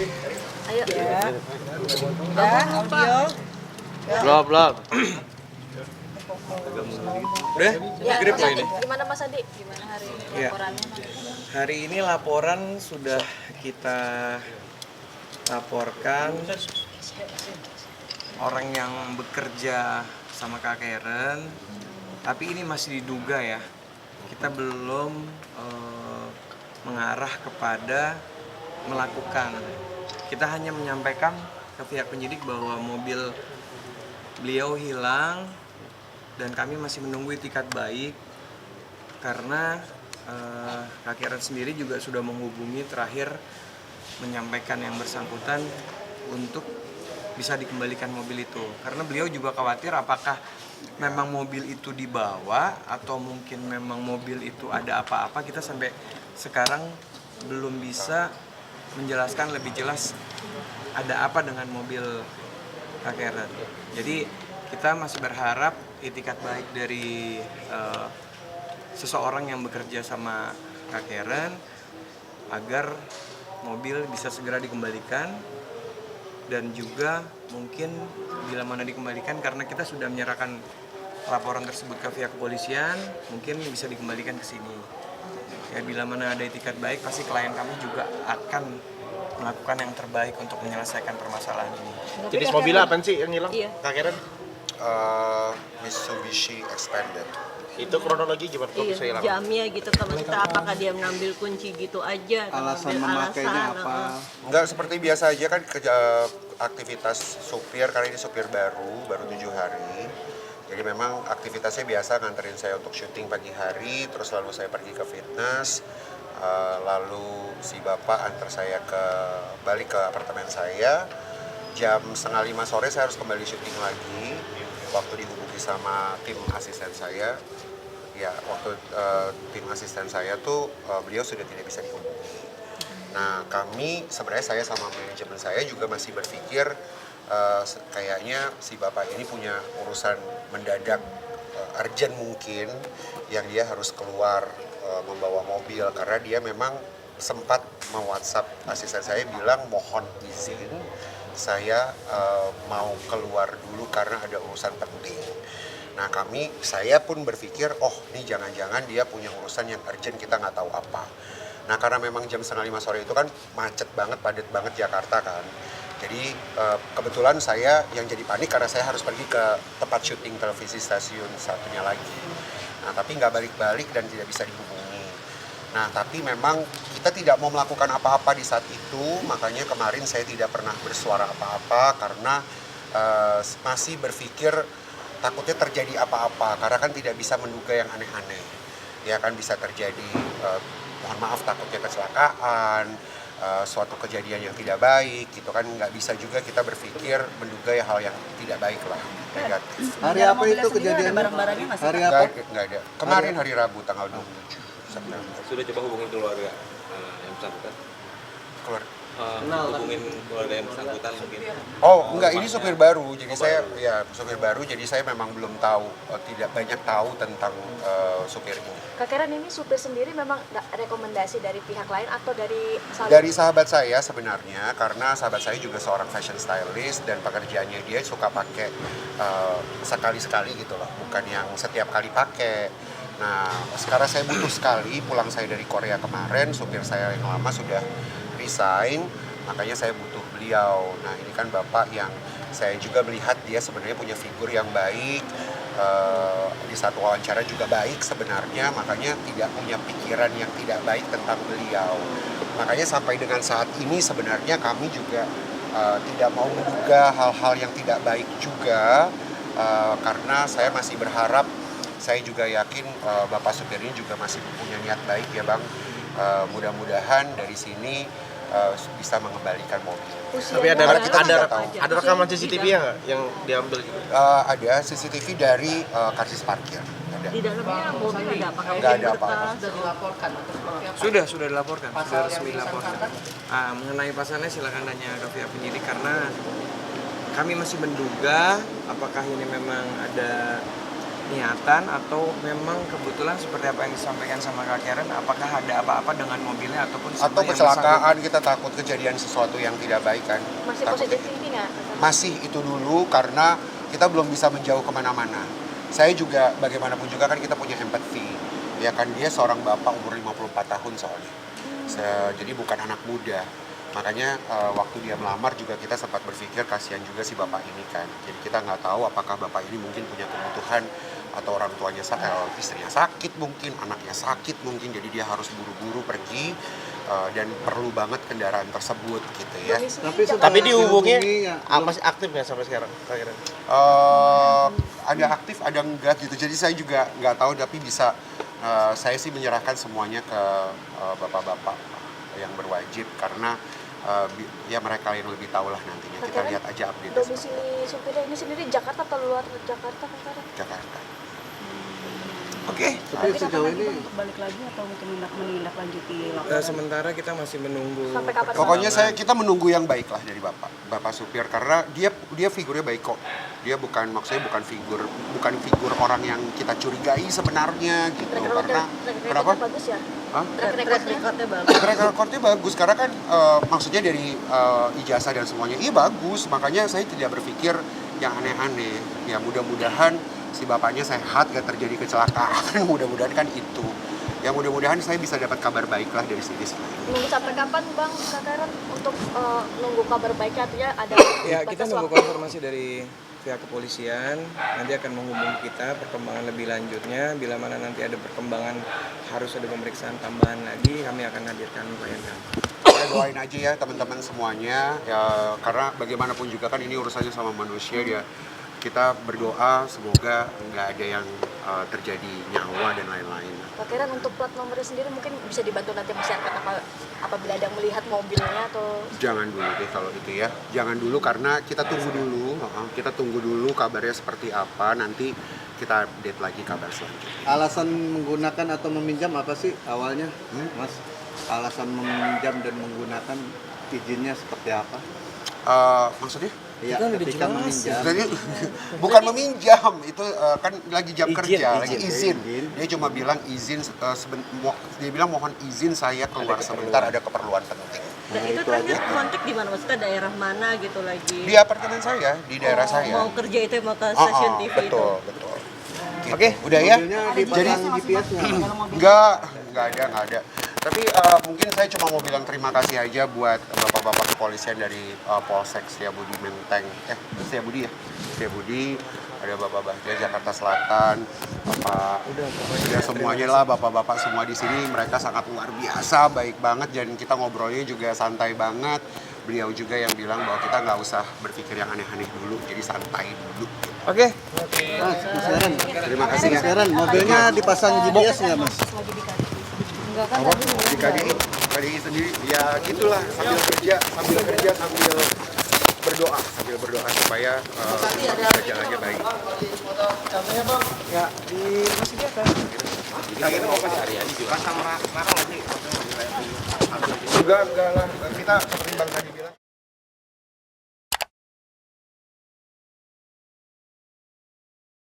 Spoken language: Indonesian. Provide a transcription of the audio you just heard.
Ayo. Ya. Udah, audio. Belum. Udah? Ya, Grip Mas lo Adi, ini? gimana Mas Adi? Gimana hari ini Iya. laporannya? Hari ini laporan sudah kita laporkan orang yang bekerja sama Kak Karen, tapi ini masih diduga ya. Kita belum mengarah kepada melakukan. Kita hanya menyampaikan ke pihak penyidik bahwa mobil beliau hilang dan kami masih menunggu itikat baik karena Kak Karen sendiri juga sudah menghubungi terakhir menyampaikan yang bersangkutan untuk bisa dikembalikan mobil itu karena beliau juga khawatir apakah memang mobil itu dibawa atau mungkin memang mobil itu ada apa-apa. Kita sampai sekarang belum bisa menjelaskan lebih jelas ada apa dengan mobil Kak Karen. Jadi kita masih berharap itikat baik dari seseorang yang bekerja sama Kak Karen agar mobil bisa segera dikembalikan dan juga mungkin bila mana dikembalikan karena kita sudah menyerahkan laporan tersebut ke pihak kepolisian mungkin bisa dikembalikan ke sini. Ya bila mana ada itikat baik pasti klien kami juga akan melakukan yang terbaik untuk menyelesaikan permasalahan ini. Jenis mobil apa sih yang hilang? Iya. Kak Karen? Mitsubishi Expander. Itu kronologi gimana kok bisa Iya, hilang? jamnya gitu kan maksudnya apakah dia mengambil kunci gitu aja Alasan ngambil memakainya alasan, apa? Enggak seperti biasa aja kan kerja aktivitas supir karena ini supir baru 7 hari. Jadi memang aktivitasnya biasa nganterin saya untuk syuting pagi hari, terus lalu saya pergi ke fitness, lalu si bapak antar saya balik ke apartemen saya. Jam 4:30 sore saya harus kembali syuting lagi. Waktu dihubungi sama tim asisten saya, ya waktu tim asisten saya tuh beliau sudah tidak bisa dihubungi. Nah kami sebenarnya saya sama manajemen saya juga masih berpikir kayaknya si bapak ini punya urusan mendadak urgent mungkin yang dia harus keluar membawa mobil karena dia memang sempat me-WhatsApp asisten saya bilang mohon izin saya mau keluar dulu karena ada urusan penting. Nah saya pun berpikir oh ini jangan-jangan dia punya urusan yang urgent kita nggak tahu apa. Nah karena memang jam 4:30 sore itu kan macet banget, padat banget Jakarta kan. Jadi kebetulan saya yang jadi panik karena saya harus pergi ke tempat syuting televisi stasiun satunya lagi. Nah tapi nggak balik-balik dan tidak bisa dihubungi. Nah tapi memang kita tidak mau melakukan apa-apa di saat itu, makanya kemarin saya tidak pernah bersuara apa-apa karena masih berpikir takutnya terjadi apa-apa karena kan tidak bisa menduga yang aneh-aneh. Ya kan bisa terjadi, mohon maaf takutnya kecelakaan, suatu kejadian yang tidak baik gitu kan, nggak bisa juga kita berpikir menduga hal yang tidak baik lah, negatif. Hari apa itu kejadiannya? barang-barangnya masih Hari apa? Nggak ada. Kemarin hari Rabu tanggal 27 September. Sudah coba hubungin keluarga yang bersangkutan? Keluar. Hubungin keluarga yang bersangkutan mungkin? Oh enggak, ini supir baru, jadi saya ya supir baru, jadi saya memang belum tahu, tidak banyak tahu tentang supir ini. Kak Karen ini supir sendiri memang rekomendasi dari pihak lain atau dari Dari sahabat saya sebenarnya, karena sahabat saya juga seorang fashion stylist dan pekerjaannya dia suka pakai sekali-sekali gitu loh, bukan yang setiap kali pakai. Nah sekarang saya butuh sekali, pulang saya dari Korea kemarin, supir saya yang lama sudah resign, makanya saya butuh beliau. Nah ini kan bapak yang saya juga melihat dia sebenarnya punya figur yang baik, di satu wawancara juga baik sebenarnya, makanya tidak punya pikiran yang tidak baik tentang beliau. Makanya sampai dengan saat ini sebenarnya kami juga tidak mau menduga hal-hal yang tidak baik juga, karena saya masih berharap, saya juga yakin bapak supir ini juga masih punya niat baik ya bang. Mudah-mudahan dari sini bisa mengembalikan mobil. Tapi ada rekaman CCTV ya nggak yang diambil gitu? Ada CCTV dari karcis parkir. Ada. di dalamnya mobil ada apa kayak Nggak ada yang apa-apa. berkas? Sudah dilaporkan atau seperti apa? Sudah dilaporkan, sudah resmi dilaporkan. Mengenai pasalnya silakan tanya ke pihak penyidik karena kami masih menduga apakah ini memang ada niatan atau memang kebetulan seperti apa yang disampaikan sama Kak Karen, apakah ada apa-apa dengan mobilnya ataupun sama Atau yang kecelakaan, kita takut kejadian sesuatu yang tidak baik kan. Masih Takut positif kayak gitu. thinking nggak? Masih itu dulu karena kita belum bisa menjauh kemana-mana. Saya juga bagaimanapun juga kan kita punya empathy. Ya kan dia seorang bapak umur 54 tahun soalnya. Jadi bukan anak muda. Makanya waktu dia melamar juga kita sempat berpikir kasihan juga si bapak ini kan. Jadi kita nggak tahu apakah bapak ini mungkin punya kebutuhan atau orang tuanya istrinya sakit mungkin, anaknya sakit mungkin. Jadi dia harus buru-buru pergi dan perlu banget kendaraan tersebut gitu ya. Tapi dihubungi apa sih aktif nggak sampai sekarang? Kira-kira? Ada aktif, ada enggak gitu. Jadi saya juga nggak tahu, tapi bisa saya sih menyerahkan semuanya ke bapak-bapak yang berwajib karena ya mereka yang lebih tahu lah nantinya. Kita lihat aja update Domisili supirnya ini sendiri Jakarta atau luar Jakarta? Jakarta. Oke. Tapi sejauh ini Balik lagi atau mungkin menindaklanjuti laporan? Sementara kita masih menunggu. Sampai kapan? Pokoknya kita menunggu yang baik lah dari bapak supir karena dia figurnya baik kok. Dia maksudnya bukan figur orang yang kita curigai sebenarnya gitu. Karena kenapa? Bagus ya? Hah? Track recordnya bagus. Track recordnya bagus karena kan maksudnya dari ijazah dan semuanya bagus, makanya saya tidak berpikir yang aneh-aneh. Ya mudah-mudahan si bapaknya sehat, gak terjadi kecelakaan. Mudah-mudahan kan itu. Ya mudah-mudahan saya bisa dapat kabar baik lah dari sini. Nunggu sampai kapan Bang Kak Karen untuk nunggu kabar baiknya, artinya ada Ya, kita batas nunggu waktu? konfirmasi dari pihak kepolisian, nanti akan menghubungi kita perkembangan lebih lanjutnya. Bila mana nanti ada perkembangan harus ada pemeriksaan tambahan lagi, kami akan hadirkan klien kami. Kita doain aja ya teman-teman semuanya ya, karena bagaimanapun juga kan ini urusannya sama manusia dia. Kita berdoa semoga nggak ada yang terjadi nyawa dan lain-lain. Kak Karen untuk plat nomornya sendiri mungkin bisa dibantu nanti masyarakat apabila ada yang melihat mobilnya atau Jangan dulu deh kalau itu ya. Jangan dulu karena kita tunggu dulu. Kita tunggu dulu kabarnya seperti apa. Nanti kita update lagi kabar selanjutnya. alasan menggunakan atau meminjam apa sih awalnya, Mas? Alasan meminjam dan menggunakan izinnya seperti apa? Maksudnya? Ya, ketika meminjam. Jadi bukan meminjam, itu kan lagi jam kerja, lagi izin. Izin. Dia cuma bilang izin, dia bilang mohon izin saya keluar sebentar, ada keperluan penting. Dan itu terakhir kontak di mana? Maksudnya daerah mana gitu lagi? Di apartemen saya, di daerah saya. Mau kerja itu mau ke stasiun TV itu? Betul. Gitu. Oke, udah ya. Mobilnya Jadi dipasang GPS-nya. nggak ada. Tapi mungkin saya cuma mau bilang terima kasih aja buat bapak-bapak kepolisian dari Polsek Setiabudi Menteng, Setiabudi ya, Setiabudi, ada Bapak Bahdia Jakarta Selatan, Bapak, udah semuanya lah bapak-bapak semua di sini, mereka sangat luar biasa, baik banget, dan kita ngobrolnya juga santai banget. Beliau juga yang bilang bahwa kita nggak usah berpikir yang aneh-aneh dulu, jadi santai dulu. Oke. Mas Karen, Terima kasih ya. Mas Karen, mobilnya dipasang GPS nggak, Mas? Di KDI sendiri ya gitulah, sambil kerja sambil berdoa supaya jalannya baik. Ya, masih di atas. Kita mau pas hari ini juga. Enggak lah, kita seperti Bang tadi bilang.